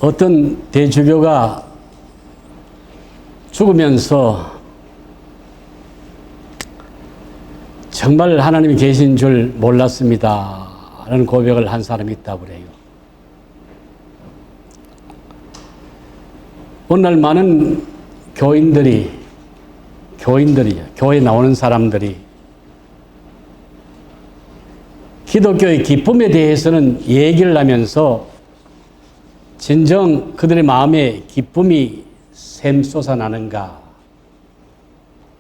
어떤 대주교가 죽으면서 정말 하나님이 계신 줄 몰랐습니다 라는 고백을 한 사람이 있다고 그래요. 오늘날 많은 교회에 나오는 사람들이 기독교의 기쁨에 대해서는 얘기를 하면서 진정 그들의 마음에 기쁨이 샘솟아나는가?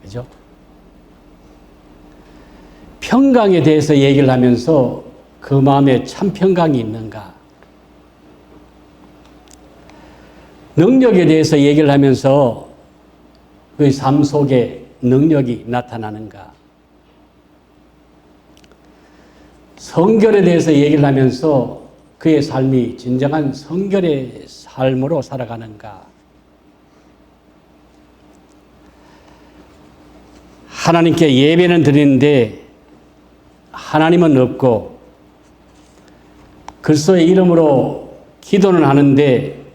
그죠? 평강에 대해서 얘기를 하면서 그 마음에 참 평강이 있는가? 능력에 대해서 얘기를 하면서 그의 삶 속에 능력이 나타나는가? 성결에 대해서 얘기를 하면서 그의 삶이 진정한 성결의 삶으로 살아가는가? 하나님께 예배는 드리는데 하나님은 없고 그리스도의 이름으로 기도는 하는데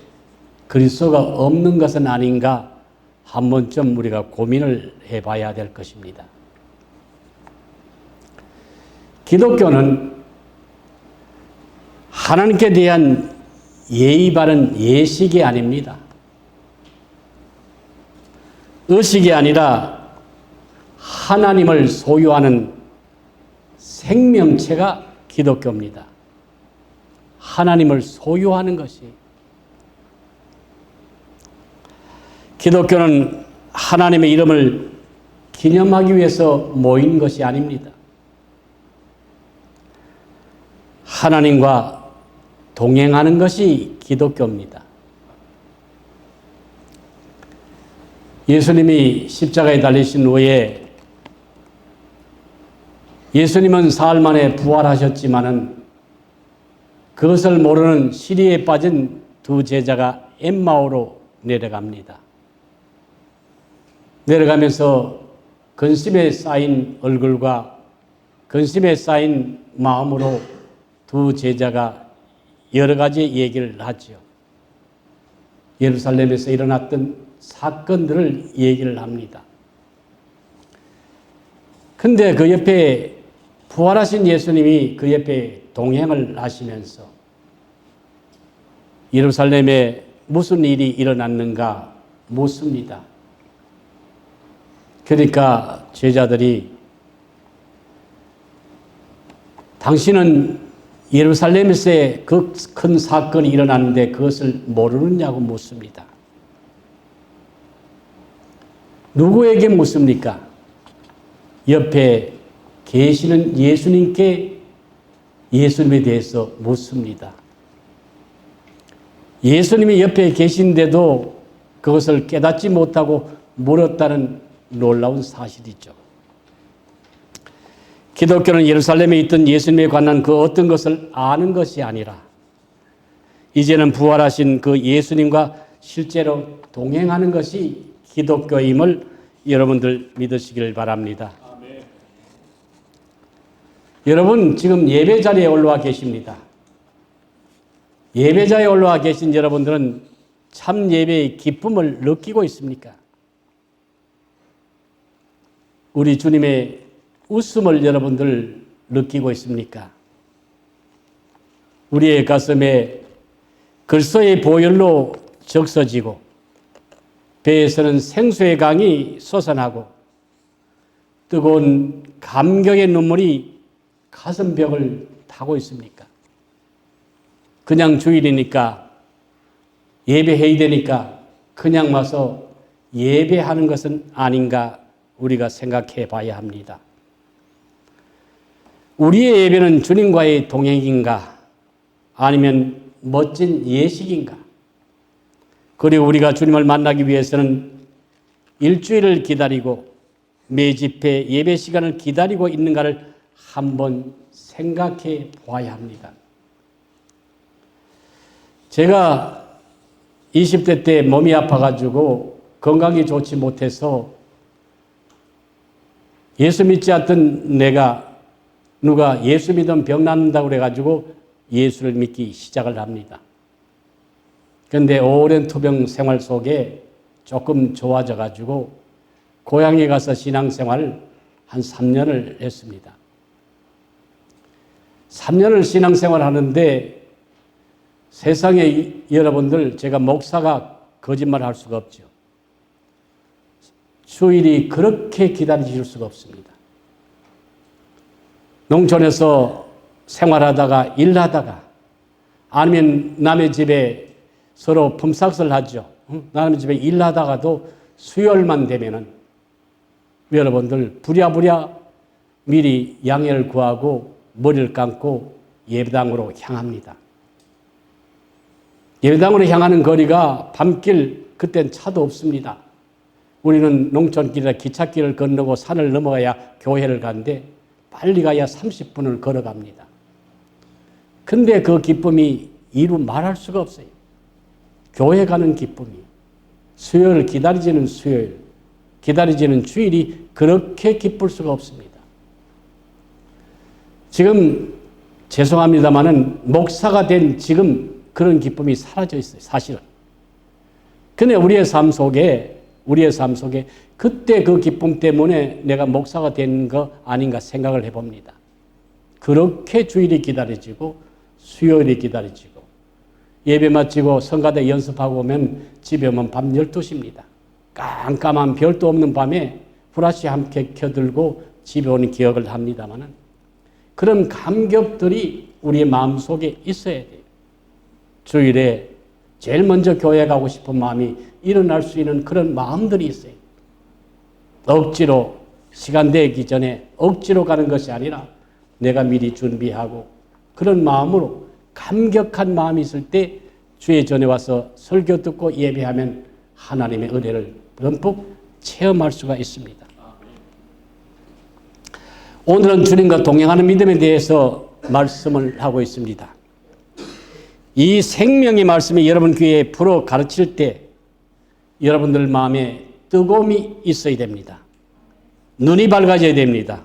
그리스도가 없는 것은 아닌가 한 번쯤 우리가 고민을 해봐야 될 것입니다. 기독교는 하나님께 대한 예의 바른 예식이 아닙니다. 의식이 아니라 하나님을 소유하는 생명체가 기독교입니다. 하나님을 소유하는 것이. 기독교는 하나님의 이름을 기념하기 위해서 모인 것이 아닙니다. 하나님과 동행하는 것이 기독교입니다. 예수님이 십자가에 달리신 후에 예수님은 사흘 만에 부활하셨지만은 그것을 모르는 시리에 빠진 두 제자가 엠마오로 내려갑니다. 내려가면서 근심에 쌓인 얼굴과 근심에 쌓인 마음으로 두 제자가 여러 가지 얘기를 하죠. 예루살렘에서 일어났던 사건들을 얘기를 합니다. 근데 그 옆에 부활하신 예수님이 그 옆에 동행을 하시면서 예루살렘에 무슨 일이 일어났는가 묻습니다. 그러니까 제자들이 당신은 예루살렘에서의 그 큰 사건이 일어났는데 그것을 모르느냐고 묻습니다. 누구에게 묻습니까? 옆에 계시는 예수님께 예수님에 대해서 묻습니다. 예수님이 옆에 계신데도 그것을 깨닫지 못하고 물었다는 놀라운 사실이죠. 기독교는 예루살렘에 있던 예수님에 관한 그 어떤 것을 아는 것이 아니라 이제는 부활하신 그 예수님과 실제로 동행하는 것이 기독교임을 여러분들 믿으시길 바랍니다. 아멘. 여러분 지금 예배 자리에 올라와 계십니다. 예배 자리에 올라와 계신 여러분들은 참 예배의 기쁨을 느끼고 있습니까? 우리 주님의 웃음을 여러분들 느끼고 있습니까? 우리의 가슴에 그리스도의 보혈로 적셔지고 배에서는 생수의 강이 솟아나고 뜨거운 감격의 눈물이 가슴벽을 타고 있습니까? 그냥 주일이니까 예배해야 되니까 그냥 와서 예배하는 것은 아닌가 우리가 생각해 봐야 합니다. 우리의 예배는 주님과의 동행인가 아니면 멋진 예식인가? 그리고 우리가 주님을 만나기 위해서는 일주일을 기다리고 매 집회 예배 시간을 기다리고 있는가를 한번 생각해 봐야 합니다. 제가 20대 때 몸이 아파가지고 건강이 좋지 못해서 예수 믿지 않던 내가 누가 예수 믿으면 병 낫는다고 그래가지고 예수를 믿기 시작을 합니다. 그런데 오랜 투병 생활 속에 조금 좋아져 가지고 고향에 가서 신앙생활을 한 3년을 했습니다. 3년을 신앙생활 하는데 세상에 여러분들, 제가 목사가 거짓말 할 수가 없죠. 주일이 그렇게 기다리실 수가 없습니다. 농촌에서 생활하다가 일하다가 아니면 남의 집에 서로 품삯을 하죠. 남의 집에 일하다가도 수요일만 되면은 여러분들 부랴부랴 미리 양해를 구하고 머리를 감고 예배당으로 향합니다. 예배당으로 향하는 거리가 밤길, 그땐 차도 없습니다. 우리는 농촌길이라 기찻길을 건너고 산을 넘어가야 교회를 가는데 빨리 가야 30분을 걸어갑니다. 근데 그 기쁨이 이루 말할 수가 없어요. 교회 가는 기쁨이, 수요일 기다리지는 수요일, 기다리지는 주일이 그렇게 기쁠 수가 없습니다. 지금 죄송합니다마는 목사가 된 지금 그런 기쁨이 사라져 있어요, 사실은. 근데 우리의 삶 속에 그때 그 기쁨 때문에 내가 목사가 된 거 아닌가 생각을 해봅니다. 그렇게 주일이 기다려지고 수요일이 기다려지고 예배 마치고 성가대 연습하고 오면 집에 오면 밤 12시입니다. 깜깜한 별도 없는 밤에 후라시 함께 켜들고 집에 오는 기억을 합니다마는 그런 감격들이 우리의 마음속에 있어야 돼요. 주일에 제일 먼저 교회 가고 싶은 마음이 일어날 수 있는 그런 마음들이 있어요. 억지로 시간 되기 전에 억지로 가는 것이 아니라 내가 미리 준비하고 그런 마음으로 감격한 마음이 있을 때 주의 전에 와서 설교 듣고 예배하면 하나님의 은혜를 듬뿍 체험할 수가 있습니다. 오늘은 주님과 동행하는 믿음에 대해서 말씀을 하고 있습니다. 이 생명의 말씀이 여러분 귀에 불어 가르칠 때 여러분들 마음에 뜨거움이 있어야 됩니다. 눈이 밝아져야 됩니다.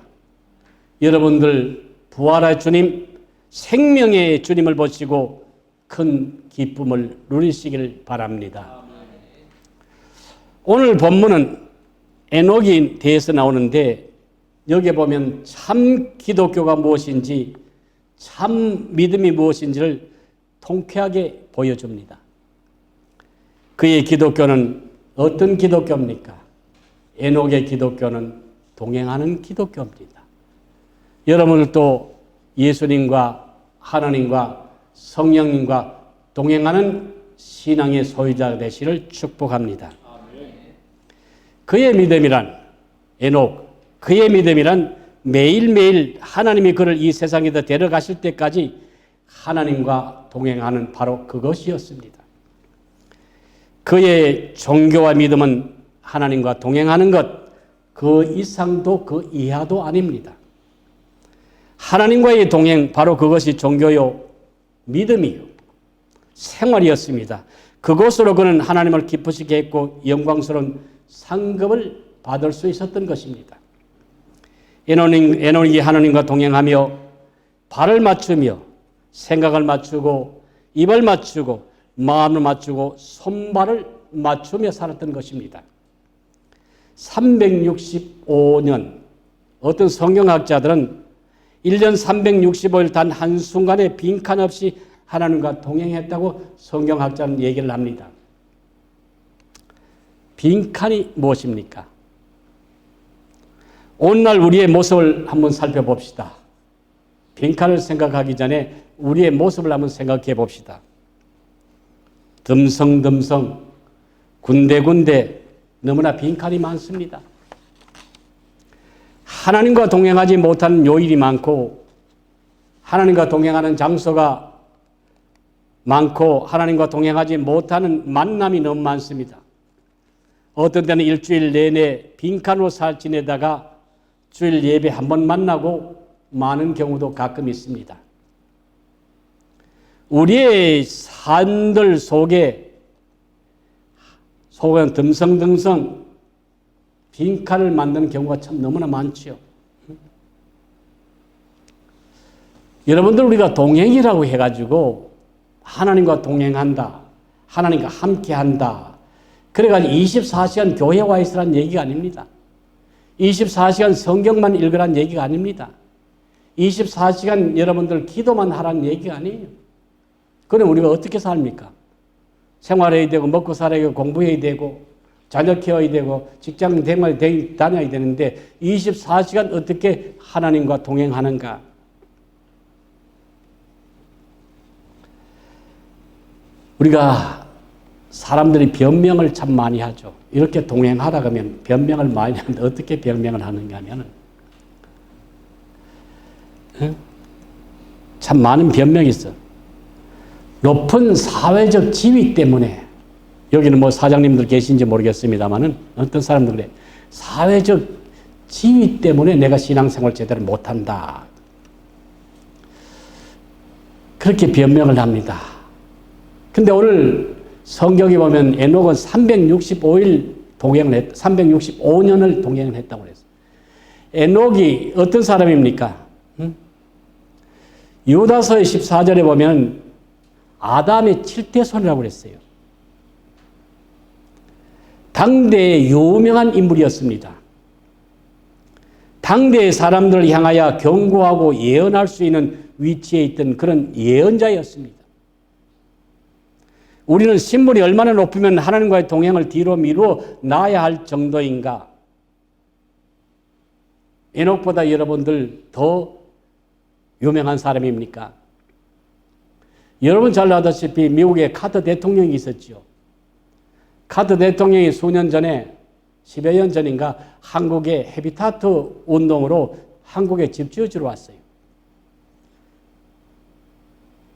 여러분들 부활의 주님, 생명의 주님을 보시고 큰 기쁨을 누리시길 바랍니다. 오늘 본문은 에녹에 대해서 나오는데 여기에 보면 참 기독교가 무엇인지, 참 믿음이 무엇인지를 통쾌하게 보여줍니다. 그의 기독교는 어떤 기독교입니까? 에녹의 기독교는 동행하는 기독교입니다. 여러분들도 예수님과 하나님과 성령님과 동행하는 신앙의 소유자가 되시를 축복합니다. 그의 믿음이란, 에녹, 그의 믿음이란 매일매일 하나님이 그를 이 세상에다 데려가실 때까지 하나님과 동행하는 바로 그것이었습니다. 그의 종교와 믿음은 하나님과 동행하는 것, 그 이상도 그 이하도 아닙니다. 하나님과의 동행, 바로 그것이 종교요, 믿음이요, 생활이었습니다. 그것으로 그는 하나님을 기쁘시게 했고 영광스러운 상급을 받을 수 있었던 것입니다. 에녹이 하나님과 동행하며 발을 맞추며 생각을 맞추고 입을 맞추고 마음을 맞추고 손발을 맞추며 살았던 것입니다. 365년, 어떤 성경학자들은 1년 365일 단 한순간에 빈칸 없이 하나님과 동행했다고 성경학자는 얘기를 합니다. 빈칸이 무엇입니까? 오늘날 우리의 모습을 한번 살펴봅시다. 빈칸을 생각하기 전에 우리의 모습을 한번 생각해 봅시다. 듬성듬성, 군데군데 너무나 빈칸이 많습니다. 하나님과 동행하지 못하는 요일이 많고 하나님과 동행하는 장소가 많고 하나님과 동행하지 못하는 만남이 너무 많습니다. 어떤 때는 일주일 내내 빈칸으로 지내다가 주일 예배 한 번 만나고 많은 경우도 가끔 있습니다. 우리의 삶들 속에 듬성듬성 빈칸을 만드는 경우가 참 너무나 많죠. 여러분들, 우리가 동행이라고 해가지고 하나님과 동행한다, 하나님과 함께 한다. 그래가지고 24시간 교회 와 있으라는 얘기가 아닙니다. 24시간 성경만 읽으라는 얘기가 아닙니다. 24시간 여러분들 기도만 하라는 얘기가 아니에요. 그럼 우리가 어떻게 삽니까? 생활해야 되고 먹고 살아야 되고 공부해야 되고 자녀 키워야 되고 직장 생활 다녀야 되는데 24시간 어떻게 하나님과 동행하는가? 우리가 사람들이 변명을 참 많이 하죠. 이렇게 동행하라 그러면 변명을 많이 하는데 어떻게 변명을 하는가 하면은 참 많은 변명이 있어. 높은 사회적 지위 때문에, 여기는 뭐 사장님들 계신지 모르겠습니다만은 어떤 사람들 그래. 사회적 지위 때문에 내가 신앙생활 제대로 못한다. 그렇게 변명을 합니다. 근데 오늘 성경에 보면 에녹은 365일 동행을 했다. 365년을 동행을 했다고 그랬어요. 에녹이 어떤 사람입니까? 유다서의 14절에 보면 아담의 7대 손이라고 그랬어요. 당대의 유명한 인물이었습니다. 당대의 사람들을 향하여 경고하고 예언할 수 있는 위치에 있던 그런 예언자였습니다. 우리는 신분이 얼마나 높으면 하나님과의 동행을 뒤로 미루어 놔야 할 정도인가? 에녹보다 여러분들 더 유명한 사람입니까? 여러분 잘 아다시피 미국에 카터 대통령이 있었죠. 카터 대통령이 수년 전에 10여 년 전인가 한국의 헤비타트 운동으로 한국에 집 지어주러 왔어요.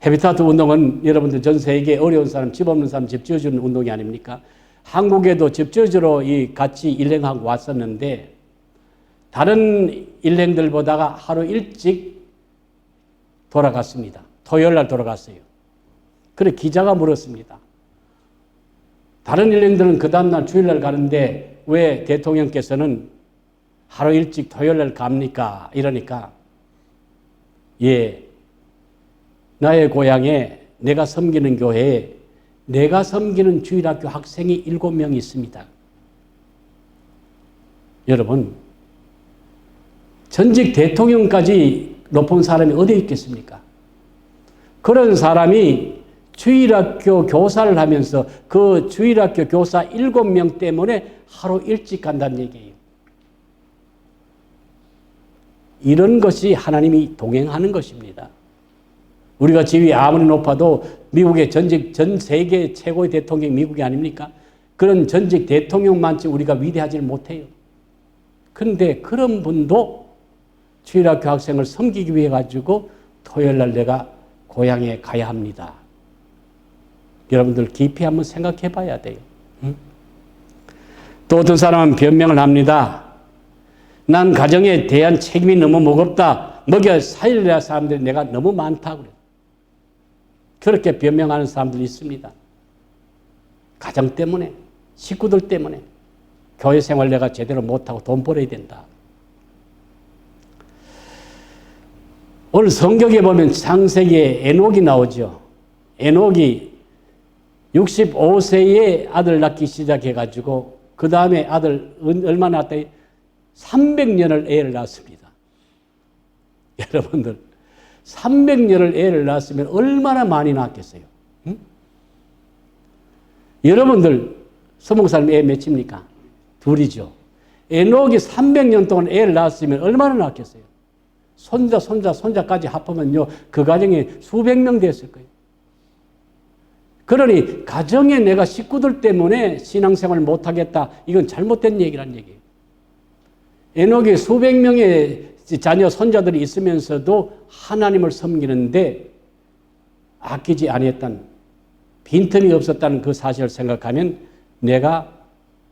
헤비타트 운동은 여러분들 전 세계에 어려운 사람, 집 없는 사람 집 지어주는 운동이 아닙니까? 한국에도 집 지어주러 같이 일행하고 왔었는데 다른 일행들보다가 하루 일찍 돌아갔습니다. 토요일 날 돌아갔어요. 그래 기자가 물었습니다. 다른 일행들은 그 다음날 주일날 가는데 왜 대통령께서는 하루 일찍 토요일 날 갑니까? 이러니까 예, 나의 고향에 내가 섬기는 교회에 내가 섬기는 주일학교 학생이 7명이 있습니다. 여러분, 전직 대통령까지 높은 사람이 어디 있겠습니까? 그런 사람이 주일학교 교사를 하면서 그 주일학교 교사 7명 때문에 하루 일찍 간다는 얘기예요. 이런 것이 하나님이 동행하는 것입니다. 우리가 지위 아무리 높아도 미국의 전 세계 최고의 대통령이 미국이 아닙니까? 그런 전직 대통령만치 우리가 위대하지 못해요. 그런데 그런 분도 주일학교 학생을 섬기기 위해 가지고 토요일 날 내가 고향에 가야 합니다. 여러분들 깊이 한번 생각해 봐야 돼요. 응? 또 어떤 사람은 변명을 합니다. 난 가정에 대한 책임이 너무 무겁다. 먹여 살려야 할 사람들이 내가 너무 많다고 그래요. 그렇게 변명하는 사람들이 있습니다. 가정 때문에, 식구들 때문에 교회 생활 내가 제대로 못하고 돈 벌어야 된다. 오늘 성경에 보면 창세기에 에녹이 나오죠. 에녹이 65세에 아들 낳기 시작해가지고 그 다음에 아들 얼마나 낳았다? 300년을 애를 낳았습니다. 여러분들 300년을 애를 낳았으면 얼마나 많이 낳았겠어요? 응? 여러분들 서목사님 애 몇입니까? 둘이죠. 에녹이 300년 동안 애를 낳았으면 얼마나 낳았겠어요? 손자까지 합하면요, 그 가정에 수백 명 됐을 거예요. 그러니 가정에 내가 식구들 때문에 신앙생활을 못하겠다. 이건 잘못된 얘기란 얘기예요. 에녹이 수백 명의 자녀 손자들이 있으면서도 하나님을 섬기는데 아끼지 아니했던, 빈틈이 없었다는 그 사실을 생각하면 내가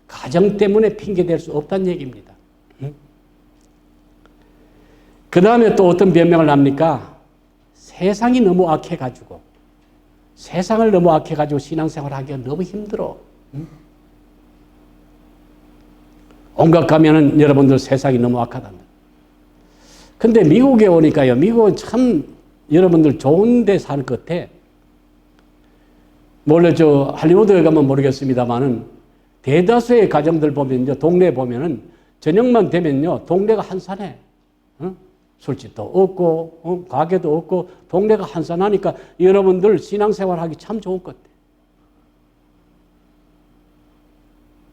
가정 때문에 핑계댈 수 없다는 얘기입니다. 그 다음에 또 어떤 변명을 합니까? 세상이 너무 악해가지고, 세상을 너무 악해가지고 신앙생활 하기가 너무 힘들어. 온갖 가면은 여러분들 세상이 너무 악하답니다. 근데 미국에 오니까요, 미국은 참 여러분들 좋은 데 사는 것 같아. 몰래 저 할리우드에 가면 모르겠습니다만은 대다수의 가정들 보면요, 동네에 보면은 저녁만 되면요, 동네가 한산해. 어? 술집도 없고, 가게도 없고, 동네가 한산하니까 여러분들 신앙생활 하기 참 좋을 것 같아요.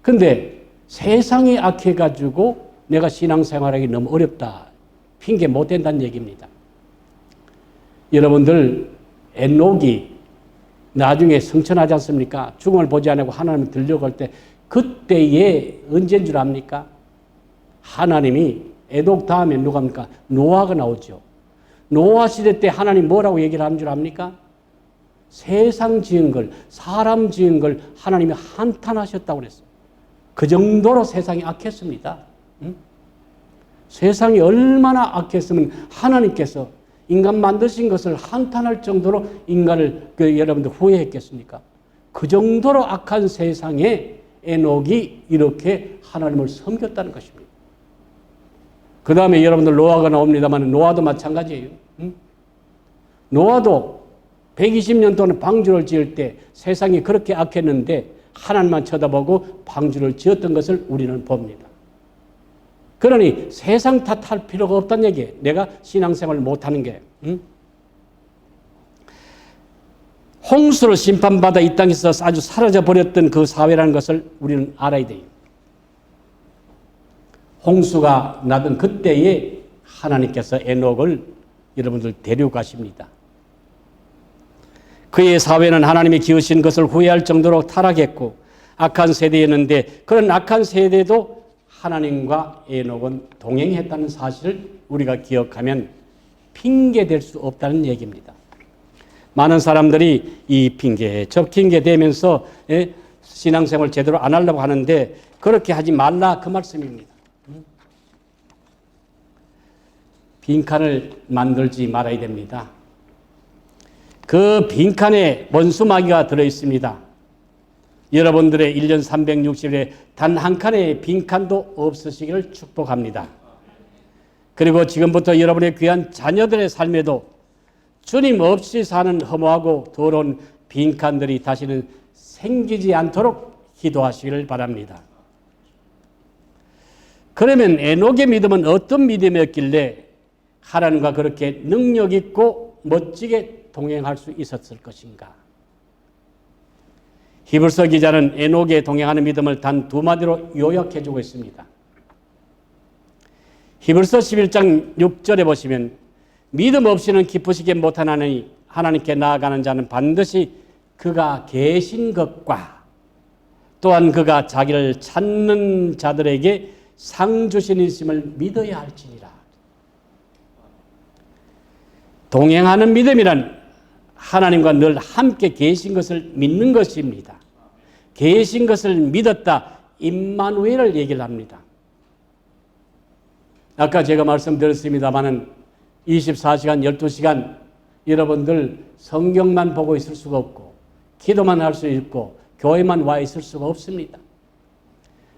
근데 세상이 악해가지고 내가 신앙생활하기 너무 어렵다. 핑계 못 댄다는 얘기입니다. 여러분들, 에녹이 나중에 성천하지 않습니까? 죽음을 보지 않고 하나님을 들려갈 때, 그때에 언제인 줄 압니까? 하나님이 에녹 다음에 누가 합니까? 노아가 나오죠. 노아 시대 때 하나님 뭐라고 얘기를 하는 줄 압니까? 세상 지은 걸, 사람 지은 걸 하나님이 한탄하셨다고 그랬어요. 그 정도로 세상이 악했습니다. 응? 세상이 얼마나 악했으면 하나님께서 인간 만드신 것을 한탄할 정도로 인간을 여러분들 후회했겠습니까? 그 정도로 악한 세상에 에녹이 이렇게 하나님을 섬겼다는 것입니다. 그 다음에 여러분들 노아가 나옵니다만 노아도 마찬가지예요. 응? 노아도 120년 동안 방주를 지을 때 세상이 그렇게 악했는데 하나님만 쳐다보고 방주를 지었던 것을 우리는 봅니다. 그러니 세상 탓할 필요가 없다는 얘기예요. 내가 신앙생활을 못하는 게. 응? 홍수로 심판받아 이 땅에서 아주 사라져버렸던 그 사회라는 것을 우리는 알아야 돼요. 홍수가 나던 그때에 하나님께서 에녹을 여러분들 데려가십니다. 그의 사회는 하나님이 기으신 것을 후회할 정도로 타락했고 악한 세대였는데 그런 악한 세대도 하나님과 에녹은 동행했다는 사실을 우리가 기억하면 핑계댈 수 없다는 얘기입니다. 많은 사람들이 이 핑계에 저 핑계 대면서 신앙생활 제대로 안 하려고 하는데 그렇게 하지 말라 그 말씀입니다. 빈칸을 만들지 말아야 됩니다. 그 빈칸에 원수마귀가 들어있습니다. 여러분들의 1년 360일에 단 한 칸의 빈칸도 없으시기를 축복합니다. 그리고 지금부터 여러분의 귀한 자녀들의 삶에도 주님 없이 사는 허무하고 더러운 빈칸들이 다시는 생기지 않도록 기도하시기를 바랍니다. 그러면 에녹의 믿음은 어떤 믿음이었길래 하나님과 그렇게 능력 있고 멋지게 동행할 수 있었을 것인가? 히브리서 기자는 에녹에 동행하는 믿음을 단 두 마디로 요약해주고 있습니다. 히브리서 11장 6절에 보시면 믿음 없이는 기쁘시게 못하나니 하나님께 나아가는 자는 반드시 그가 계신 것과 또한 그가 자기를 찾는 자들에게 상 주신 있음을 믿어야 할지니라. 동행하는 믿음이란 하나님과 늘 함께 계신 것을 믿는 것입니다. 계신 것을 믿었다. 임마누엘을 얘기를 합니다. 아까 제가 말씀드렸습니다마는 24시간, 12시간 여러분들 성경만 보고 있을 수가 없고 기도만 할 수 있고 교회만 와 있을 수가 없습니다.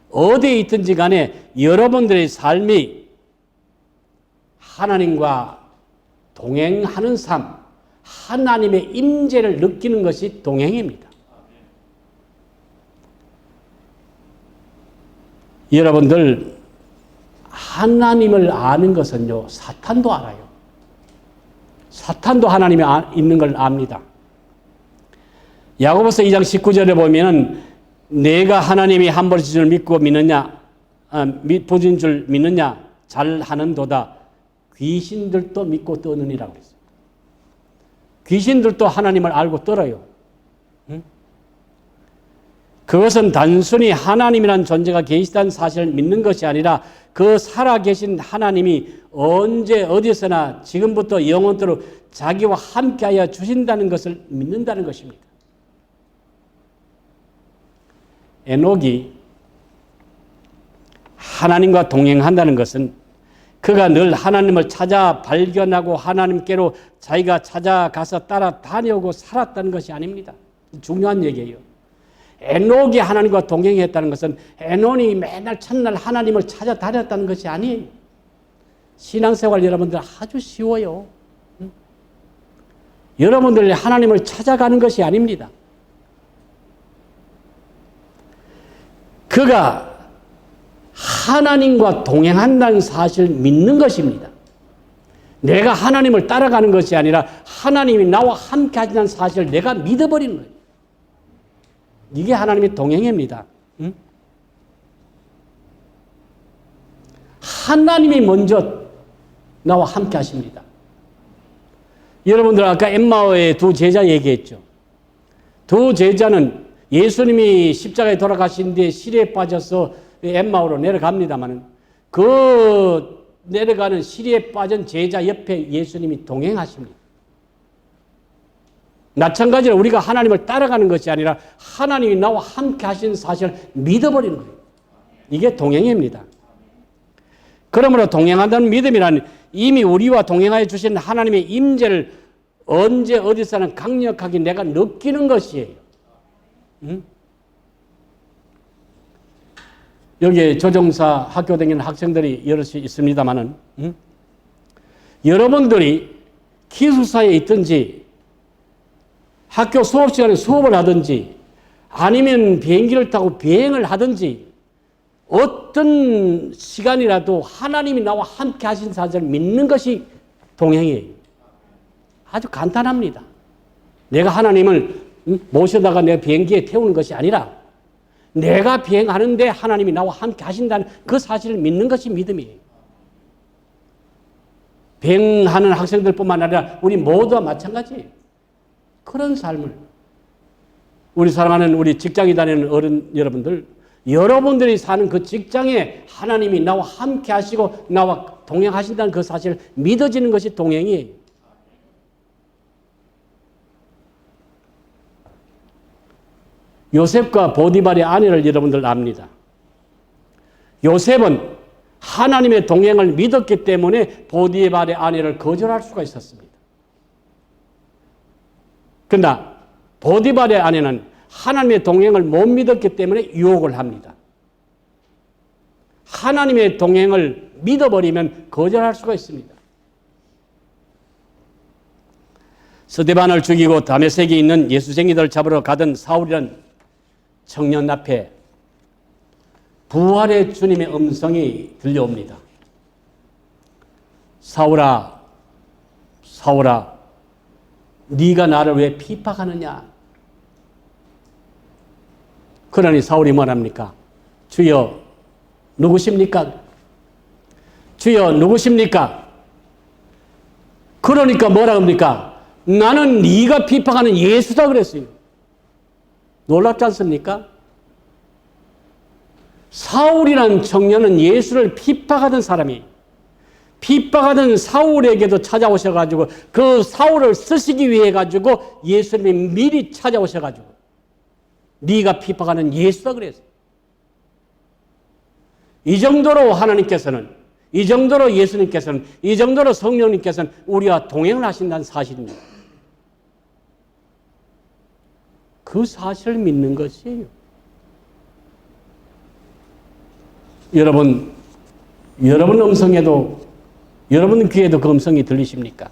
어디에 있든지 간에 여러분들의 삶이 하나님과 동행하는 삶, 하나님의 임재를 느끼는 것이 동행입니다. 여러분들 하나님을 아는 것은요, 사탄도 알아요. 사탄도 하나님이 있는 걸 압니다. 야고보서 2장 19절에 보면은 내가 하나님이 한 번 줄 믿고 믿느냐, 부진 줄 믿느냐, 잘하는도다. 귀신들도 믿고 떠느니라고 그랬어요. 귀신들도 하나님을 알고 떨어요. 응? 그것은 단순히 하나님이라는 존재가 계시다는 사실을 믿는 것이 아니라 그 살아계신 하나님이 언제 어디서나 지금부터 영원토록 자기와 함께하여 주신다는 것을 믿는다는 것입니다. 에녹이 하나님과 동행한다는 것은 그가 늘 하나님을 찾아 발견하고 하나님께로 자기가 찾아가서 따라다녀오고 살았다는 것이 아닙니다. 중요한 얘기예요. 에녹이 하나님과 동행했다는 것은 에녹이 맨날 첫날 하나님을 찾아다녔다는 것이 아니에요. 신앙생활 여러분들 아주 쉬워요. 여러분들이 하나님을 찾아가는 것이 아닙니다. 그가 하나님과 동행한다는 사실을 믿는 것입니다. 내가 하나님을 따라가는 것이 아니라 하나님이 나와 함께 하신다는 사실을 내가 믿어버리는 거예요. 이게 하나님의 동행입니다. 응? 하나님이 먼저 나와 함께 하십니다. 여러분들 아까 엠마오의 두 제자 얘기했죠. 두 제자는 예수님이 십자가에 돌아가신 뒤에 시리에 빠져서 엠마오로 내려갑니다만 그 내려가는 시리에 빠진 제자 옆에 예수님이 동행하십니다. 마찬가지로 우리가 하나님을 따라가는 것이 아니라 하나님이 나와 함께 하신 사실을 믿어버리는 거예요. 이게 동행입니다. 그러므로 동행한다는 믿음이란 이미 우리와 동행하여 주신 하나님의 임재를 언제 어디서는 강력하게 내가 느끼는 것이에요. 응? 여기에 조정사 학교 다니는 학생들이 여럿이 있습니다만은, 응? 여러분들이 기숙사에 있든지 학교 수업 시간에 수업을 하든지 아니면 비행기를 타고 비행을 하든지 어떤 시간이라도 하나님이 나와 함께 하신 사실을 믿는 것이 동행이에요. 아주 간단합니다. 내가 하나님을 모셔다가 내 비행기에 태우는 것이 아니라 내가 비행하는데 하나님이 나와 함께 하신다는 그 사실을 믿는 것이 믿음이에요. 비행하는 학생들뿐만 아니라 우리 모두와 마찬가지예요. 그런 삶을 우리 사랑하는 우리 직장에 다니는 어른 여러분들, 여러분들이 사는 그 직장에 하나님이 나와 함께 하시고 나와 동행하신다는 그 사실을 믿어지는 것이 동행이에요. 요셉과 보디발의 아내를 여러분들 압니다. 요셉은 하나님의 동행을 믿었기 때문에 보디발의 아내를 거절할 수가 있었습니다. 그러나 보디발의 아내는 하나님의 동행을 못 믿었기 때문에 유혹을 합니다. 하나님의 동행을 믿어버리면 거절할 수가 있습니다. 스데반을 죽이고 다메섹에 있는 예수쟁이들을 잡으러 가던 사울이란 청년 앞에 부활의 주님의 음성이 들려옵니다. 사울아, 사울아, 네가 나를 왜 핍박하느냐? 그러니 사울이 뭐랍니까? 주여, 누구십니까? 주여, 누구십니까? 그러니까 뭐라 합니까? 나는 네가 핍박하는 예수다 그랬어요. 놀랍지 않습니까? 사울이라는 청년은 예수를 핍박하던 사람이 핍박하던 사울에게도 찾아오셔가지고 그 사울을 쓰시기 위해 가지고 예수님이 미리 찾아오셔가지고 네가 핍박하는 예수다 그랬어요. 이 정도로 하나님께서는, 이 정도로 예수님께서는, 이 정도로 성령님께서는 우리와 동행을 하신다는 사실입니다. 그 사실을 믿는 것이에요. 여러분 음성에도, 여러분 귀에도 그 음성이 들리십니까?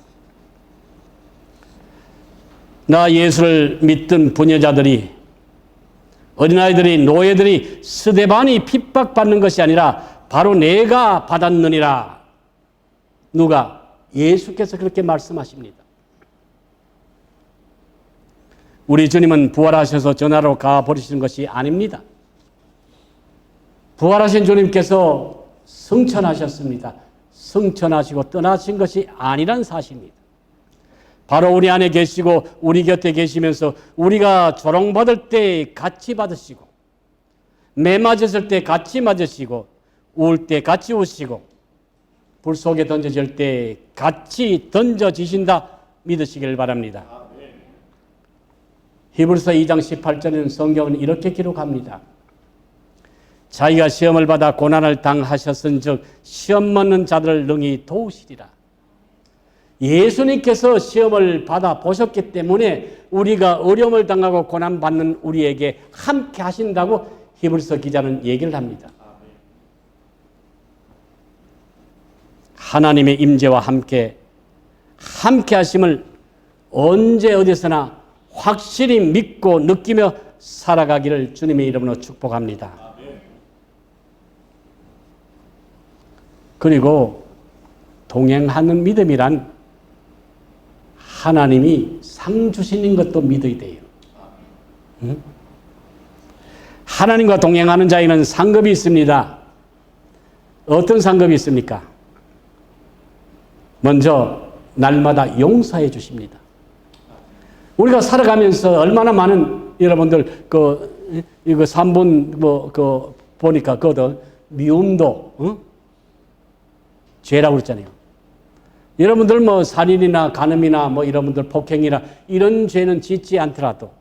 나 예수를 믿던 부녀자들이, 어린아이들이, 노예들이 스데반이 핍박받는 것이 아니라 바로 내가 받았느니라. 누가? 예수께서 그렇게 말씀하십니다. 우리 주님은 부활하셔서 전하러 가버리시는 것이 아닙니다. 부활하신 주님께서 승천하셨습니다. 승천하시고 떠나신 것이 아니란 사실입니다. 바로 우리 안에 계시고 우리 곁에 계시면서 우리가 조롱받을 때 같이 받으시고, 매 맞았을 때 같이 맞으시고, 울 때 같이 우시고, 불 속에 던져질 때 같이 던져지신다 믿으시길 바랍니다. 히브리서 2장 18절에는 성경은 이렇게 기록합니다. 자기가 시험을 받아 고난을 당하셨은즉 시험 먹는 자들을 능히 도우시리라. 예수님께서 시험을 받아 보셨기 때문에 우리가 어려움을 당하고 고난받는 우리에게 함께 하신다고 히브리서 기자는 얘기를 합니다. 하나님의 임재와 함께 하심을 언제 어디서나 확실히 믿고 느끼며 살아가기를 주님의 이름으로 축복합니다. 그리고 동행하는 믿음이란 하나님이 상 주시는 것도 믿어야 돼요. 응? 하나님과 동행하는 자에는 상급이 있습니다. 어떤 상급이 있습니까? 먼저 날마다 용서해 주십니다. 우리가 살아가면서 얼마나 많은 여러분들 이거 3분 보니까 미움도 죄라고 그랬잖아요. 여러분들 살인이나 간음이나 여러분들 폭행이나 이런 죄는 짓지 않더라도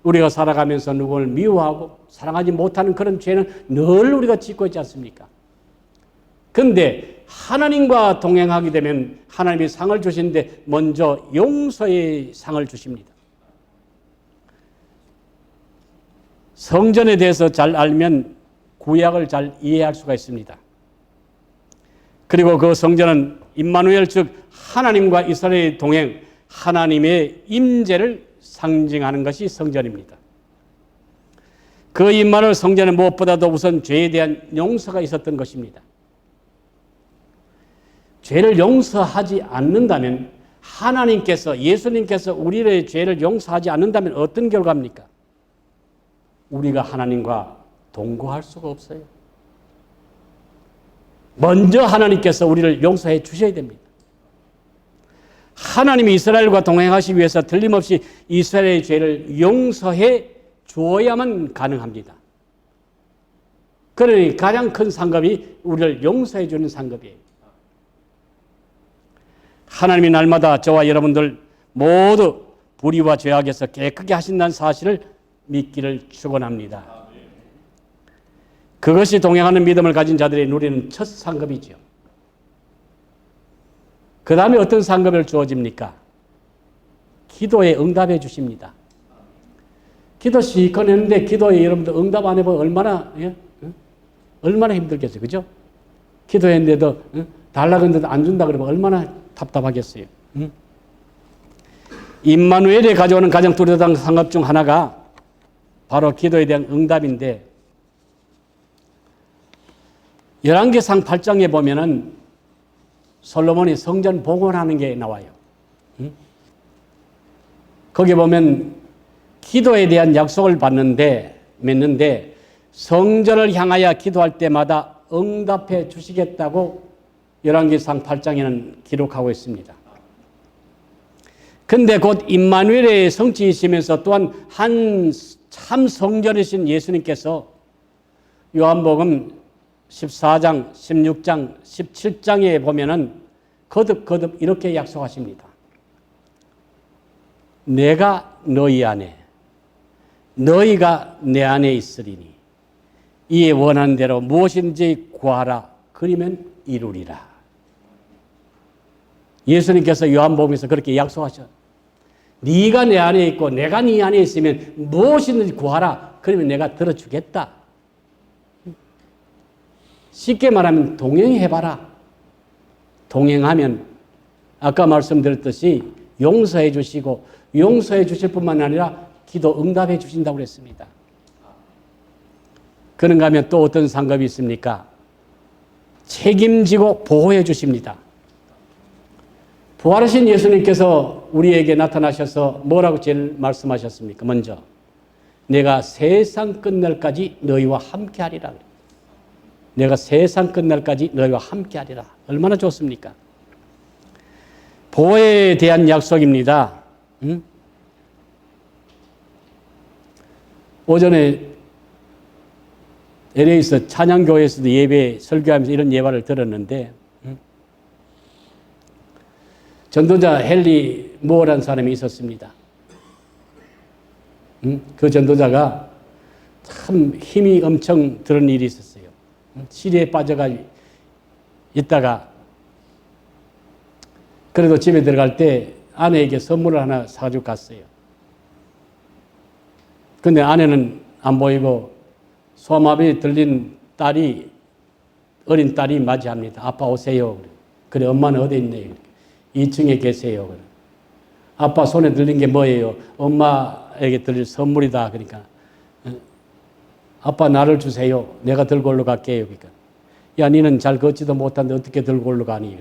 우리가 살아가면서 누구를 미워하고 사랑하지 못하는 그런 죄는 늘 우리가 짓고 있지 않습니까? 그런데 하나님과 동행하게 되면 하나님이 상을 주시는데 먼저 용서의 상을 주십니다. 성전에 대해서 잘 알면 구약을 잘 이해할 수가 있습니다. 그리고 그 성전은 임마누엘 즉 하나님과 이스라엘의 동행, 하나님의 임재를 상징하는 것이 성전입니다. 그 임마누엘 성전은 무엇보다도 우선 죄에 대한 용서가 있었던 것입니다. 죄를 용서하지 않는다면 하나님께서 예수님께서 우리의 죄를 용서하지 않는다면 어떤 결과입니까? 우리가 하나님과 동거할 수가 없어요. 먼저 하나님께서 우리를 용서해 주셔야 됩니다. 하나님이 이스라엘과 동행하시기 위해서 틀림없이 이스라엘의 죄를 용서해 주어야만 가능합니다. 그러니 가장 큰 상급이 우리를 용서해 주는 상급이에요. 하나님이 날마다 저와 여러분들 모두 불의와 죄악에서 깨끗게 하신다는 사실을 믿기를 축원합니다. 그것이 동행하는 믿음을 가진 자들이 누리는 첫 상급이죠. 그 다음에 어떤 상급을 주어집니까? 기도에 응답해 주십니다. 기도 시컷 했는데 기도에 여러분들 응답 안 해보면 얼마나 힘들겠어요. 그죠? 기도했는데도 달라고 했는데도 안 준다 그러면 얼마나 답답하겠어요. 임마누엘이 가져오는 가장 뚜렷한 상급 중 하나가 바로 기도에 대한 응답인데 열왕기상 8장에 보면은 솔로몬이 성전 복원하는 게 나와요. 거기 보면 기도에 대한 약속을 맺는데 성전을 향하여 기도할 때마다 응답해 주시겠다고 열왕기상 8장에는 기록하고 있습니다. 근데 곧 임마누엘의 성취이시면서 또한 한 참 성전이신 예수님께서 요한복음 14장, 16장, 17장에 보면은 거듭 이렇게 약속하십니다. 내가 너희 안에, 너희가 내 안에 있으리니 이에 원하는 대로 무엇인지 구하라. 그러면 이루리라. 예수님께서 요한복음에서 그렇게 약속하셨어요. 네가 내 안에 있고 내가 네 안에 있으면 무엇이든지 구하라. 그러면 내가 들어주겠다. 쉽게 말하면 동행해봐라. 동행하면 아까 말씀드렸듯이 용서해 주시고 용서해 주실 뿐만 아니라 기도 응답해 주신다고 그랬습니다. 그런가 하면 또 어떤 상급이 있습니까? 책임지고 보호해 주십니다. 부활하신 예수님께서 우리에게 나타나셔서 뭐라고 제일 말씀하셨습니까? 먼저 내가 세상 끝날까지 너희와 함께하리라. 내가 세상 끝날까지 너희와 함께하리라. 얼마나 좋습니까? 보호에 대한 약속입니다. 오전에 LA에서 찬양교회에서도 예배 설교하면서 이런 예화를 들었는데 전도자 헨리 무어라는 사람이 있었습니다. 그 전도자가 참 힘이 엄청 드는 일이 있었어요. 시리에 빠져가 있다가 그래도 집에 들어갈 때 아내에게 선물을 하나 사가지고 갔어요. 근데 아내는 안 보이고 소아마비 들린 어린 딸이 맞이합니다. 아빠 오세요. 그래 엄마는 어디 있네요. 2층에 계세요. 아빠 손에 들린 게 뭐예요? 엄마에게 드릴 선물이다. 그러니까 아빠 나를 주세요. 내가 들고 올라갈게요. 그러니까 야, 니는 잘 걷지도 못하는데 어떻게 들고 올라가니?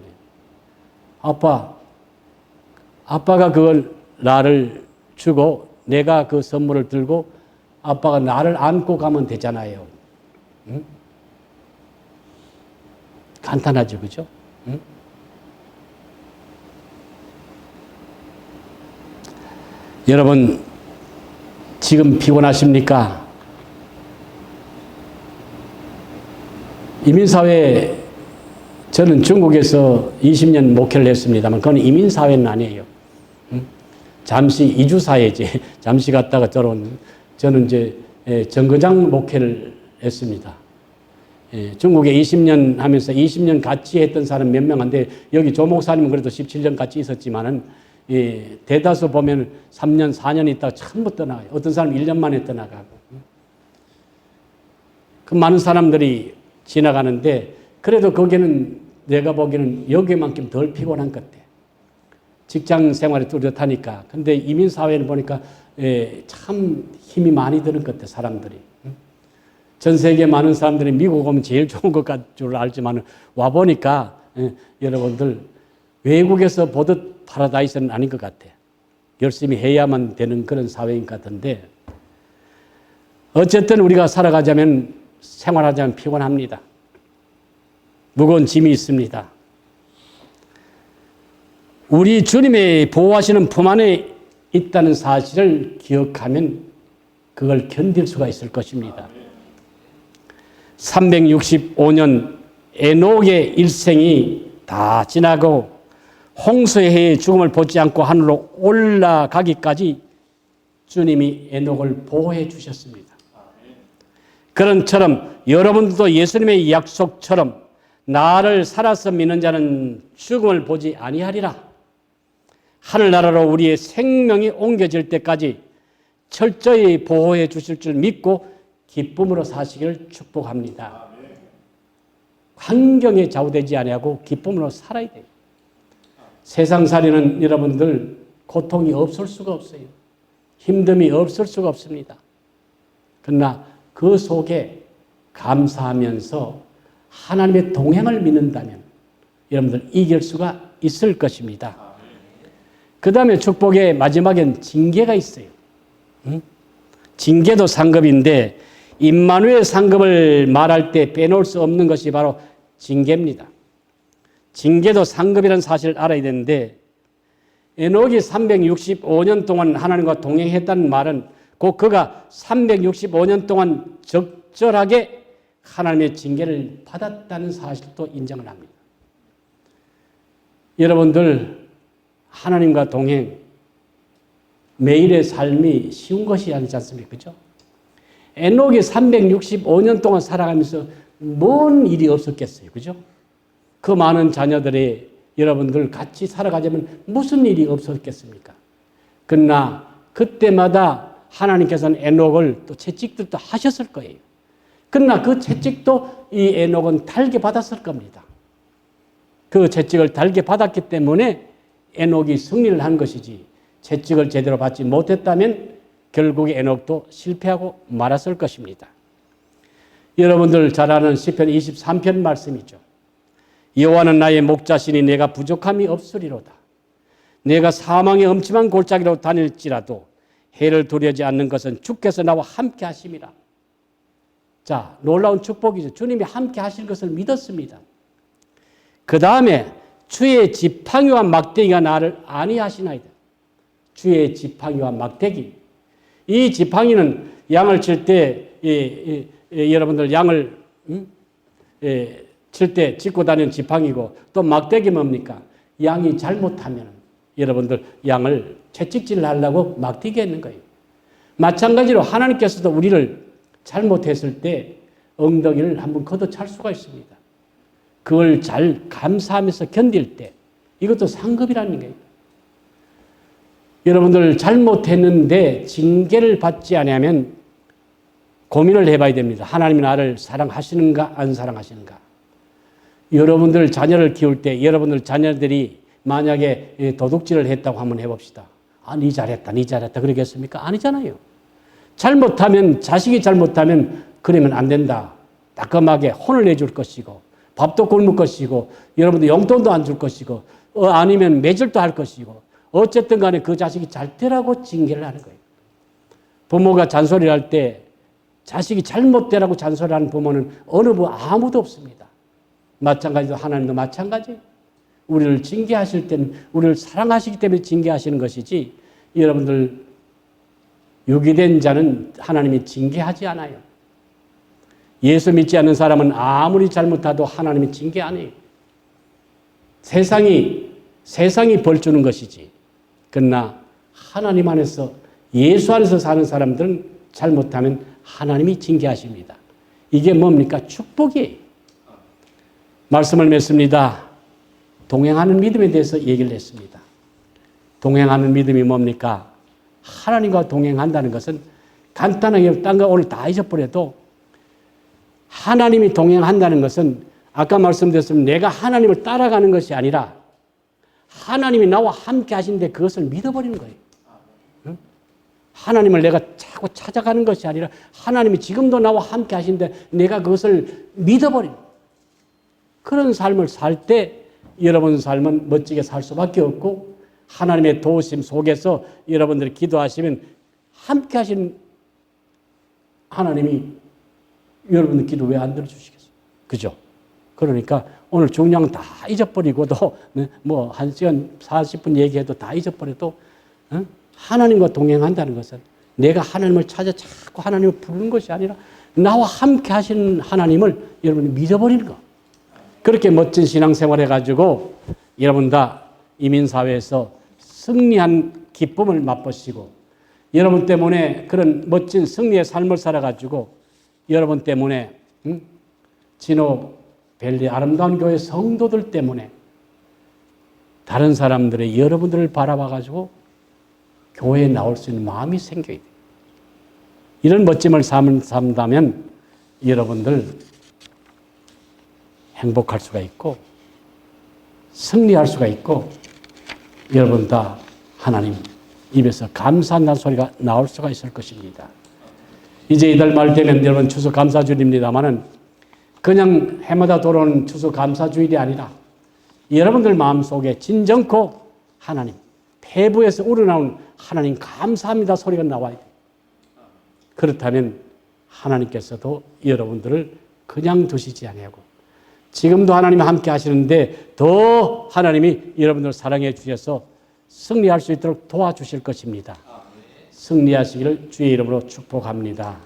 아빠가 그걸 나를 주고 내가 그 선물을 들고 아빠가 나를 안고 가면 되잖아요. 응? 간단하죠, 그죠? 응? 여러분, 지금 피곤하십니까? 이민사회, 저는 중국에서 20년 목회를 했습니다만, 그건 이민사회는 아니에요. 잠시 이주사회지. 잠시 갔다가 저는 이제 정거장 목회를 했습니다. 중국에 20년 하면서 20년 같이 했던 사람 몇 명인데, 여기 조 목사님은 그래도 17년 같이 있었지만은, 대다수 보면 3년, 4년 있다가 전부 떠나가요. 어떤 사람은 1년 만에 떠나가고. 그 많은 사람들이 지나가는데, 그래도 거기는 내가 보기에는 여기만큼 덜 피곤한 것 같아. 직장 생활이 뚜렷하니까. 근데 이민사회는 보니까 참 힘이 많이 드는 것 같아, 사람들이. 전 세계 많은 사람들이 미국 오면 제일 좋은 것 같은 줄 알지만 와보니까 여러분들 외국에서 보듯 파라다이스는 아닌 것 같아. 열심히 해야만 되는 그런 사회인 것 같은데, 어쨌든 우리가 살아가자면, 생활하자면 피곤합니다. 무거운 짐이 있습니다. 우리 주님의 보호하시는 품 안에 있다는 사실을 기억하면 그걸 견딜 수가 있을 것입니다. 365년 에녹의 일생이 다 지나고 홍수의 해에 죽음을 보지 않고 하늘로 올라가기까지 주님이 에녹을 보호해 주셨습니다. 그런 처럼 여러분들도 예수님의 약속처럼 나를 살아서 믿는 자는 죽음을 보지 아니하리라. 하늘나라로 우리의 생명이 옮겨질 때까지 철저히 보호해 주실 줄 믿고 기쁨으로 사시기를 축복합니다. 환경에 좌우되지 아니하고 기쁨으로 살아야 돼요. 세상살이는 여러분들 고통이 없을 수가 없어요. 힘듦이 없을 수가 없습니다. 그러나 그 속에 감사하면서 하나님의 동행을 믿는다면 여러분들 이길 수가 있을 것입니다. 그 다음에 축복의 마지막엔 징계가 있어요. 징계도 상급인데 임마누엘 상급을 말할 때 빼놓을 수 없는 것이 바로 징계입니다. 징계도 상급이라는 사실을 알아야 되는데, 에녹이 365년 동안 하나님과 동행했다는 말은 곧 그가 365년 동안 적절하게 하나님의 징계를 받았다는 사실도 인정을 합니다. 여러분들 하나님과 동행, 매일의 삶이 쉬운 것이 아니지 않습니까? 그죠? 에녹이 365년 동안 살아가면서 뭔 일이 없었겠어요? 그죠? 그 많은 자녀들이 여러분들 같이 살아가자면 무슨 일이 없었겠습니까? 그러나 그때마다 하나님께서는 에녹을 또 채찍들도 하셨을 거예요. 그러나 그 채찍도 이 에녹은 달게 받았을 겁니다. 그 채찍을 달게 받았기 때문에 에녹이 승리를 한 것이지, 채찍을 제대로 받지 못했다면 결국에 에녹도 실패하고 말았을 것입니다. 여러분들 잘 아는 시편 23편 말씀이죠. 여호와는 나의 목자시니 내가 부족함이 없으리로다. 내가 사망의 엄침한 골짜기로 다닐지라도 해를 두려지 않는 것은 주께서 나와 함께 하심이라. 자, 놀라운 축복이죠. 주님이 함께 하실 것을 믿었습니다. 그 다음에 주의 지팡이와 막대기가 나를 안위하시나이다. 주의 지팡이와 막대기. 이 지팡이는 양을 칠 때, 여러분들 양을 칠 때 짚고 다니는 지팡이고, 또 막대기 뭡니까? 양이 잘못하면 여러분들 양을 채찍질을 하려고 막대기 했는 거예요. 마찬가지로 하나님께서도 우리를 잘못했을 때 엉덩이를 한번 걷어찰 수가 있습니다. 그걸 잘 감사하면서 견딜 때 이것도 상급이라는 거예요. 여러분들 잘못했는데 징계를 받지 않으면 고민을 해봐야 됩니다. 하나님이 나를 사랑하시는가 안 사랑하시는가. 여러분들 자녀를 키울 때 여러분들 자녀들이 만약에 도둑질을 했다고 한번 해봅시다. 아, 니 잘했다, 니 잘했다 그러겠습니까? 아니잖아요. 잘못하면, 자식이 잘못하면 그러면 안 된다. 따끔하게 혼을 내줄 것이고, 밥도 굶을 것이고 여러분들 용돈도 안 줄 것이고 아니면 매질도 할 것이고 어쨌든 간에 그 자식이 잘 되라고 징계를 하는 거예요. 부모가 잔소리를 할 때 자식이 잘못되라고 잔소리하는 부모는 어느 아무도 없습니다. 마찬가지로 하나님도 마찬가지예요. 우리를 징계하실 때는 우리를 사랑하시기 때문에 징계하시는 것이지 여러분들 유기된 자는 하나님이 징계하지 않아요. 예수 믿지 않는 사람은 아무리 잘못해도 하나님이 징계 안 해요. 세상이 벌 주는 것이지. 그러나 하나님 안에서 예수 안에서 사는 사람들은 잘못하면 하나님이 징계하십니다. 이게 뭡니까? 축복이에요. 말씀을 맺습니다. 동행하는 믿음에 대해서 얘기를 했습니다. 동행하는 믿음이 뭡니까? 하나님과 동행한다는 것은 간단하게 딴 거 오늘 다 잊어버려도 하나님이 동행한다는 것은 아까 말씀드렸지만 내가 하나님을 따라가는 것이 아니라 하나님이 나와 함께 하시는데 그것을 믿어버리는 거예요. 하나님을 내가 자꾸 찾아가는 것이 아니라 하나님이 지금도 나와 함께 하시는데 내가 그것을 믿어버리는 그런 삶을 살 때 여러분 삶은 멋지게 살 수밖에 없고 하나님의 도우심 속에서 여러분들이 기도하시면 함께 하신 하나님이 여러분들 기도 왜 안 들어주시겠어요? 그죠? 그러니까 오늘 중요한 다 잊어버리고도 뭐 1시간 40분 얘기해도 다 잊어버려도 하나님과 동행한다는 것은 내가 하나님을 찾아 자꾸 하나님을 부르는 것이 아니라 나와 함께 하시는 하나님을 여러분이 믿어버리는 거. 그렇게 멋진 신앙생활 해가지고 여러분 다 이민사회에서 승리한 기쁨을 맛보시고 여러분 때문에 그런 멋진 승리의 삶을 살아가지고 여러분 때문에 진호 벨리 아름다운 교회 성도들 때문에 다른 사람들의 여러분들을 바라봐가지고 교회에 나올 수 있는 마음이 생겨야 돼요. 이런 멋짐을 삼다면 여러분들 행복할 수가 있고 승리할 수가 있고 여러분 다 하나님 입에서 감사한다는 소리가 나올 수가 있을 것입니다. 이제 이달 말 되면 여러분 추수 감사주일입니다만은 그냥 해마다 돌아오는 추수 감사주일이 아니라 여러분들 마음속에 진정코 하나님 폐부에서 우러나온 하나님 감사합니다 소리가 나와야 돼요. 그렇다면 하나님께서도 여러분들을 그냥 두시지 아니하고 지금도 하나님이 함께 하시는데 더 하나님이 여러분들을 사랑해 주셔서 승리할 수 있도록 도와주실 것입니다. 승리하시기를 주의 이름으로 축복합니다.